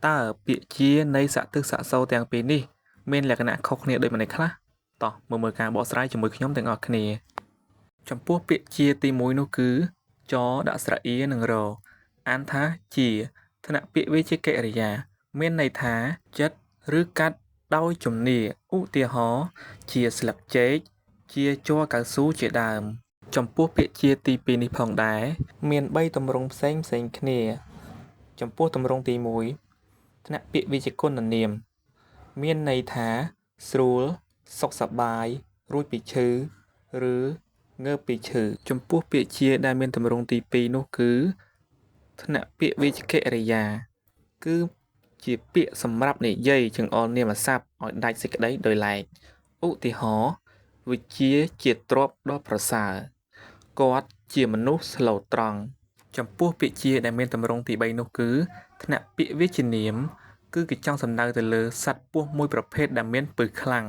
តើពាក្យជានៃសទឹកសសូរទាំងពីរនេះមានលក្ខណៈខុសគ្នាដូចម្តេចខ្លះតោះមើលការបកស្រាយជាមួយខ្ញុំទាំងអស់គ្នាចំពោះពាក្យជាទី1នោះគឺចដាក់ស្រៈអៀនិងរអានថាជាថ្នាក់ពាក្យវាជាកិរិយាមានន័យថាចិត្តឬកាត់ដោយជំនាឧទាហរណ៍ជាស្លឹកចេកជាជ័រកៅស៊ូជាដើមចំពោះពាក្យជាទី2នេះផងដែរមាន3ទម្រង់ផ្សេងគ្នាចំពោះទម្រង់ទី1ថ្នាក់ពាក្យវាជាគុណនាមមានន័យថាស្រួលសុខសប្បាយរួចពីឈឺឬងើបពីឈឺចំពោះពាក្យជាដែលមានទម្រង់ទី2នោះគឺថ្នាក់ពាក្យវាចកិរិយាគឺជាពាក្យសម្រាប់និយាយចង្អុលនាមសព្ទឲ្យដាច់សេចក្តីដោយឡែកឧទាហរណ៍វិជ្ជាទ្រព្យដ៏ប្រសើរគាត់ជាមនុស្សស្លូតត្រង់ចំពោះពាក្យជាដែលមានទម្រង់ទី3នោះគឺថ្នាក់ពាក្យវាជានាមគឺគេចង់សំដៅទៅលើសត្វពស់មួយប្រភេទដែលមានពឹសខ្លាំង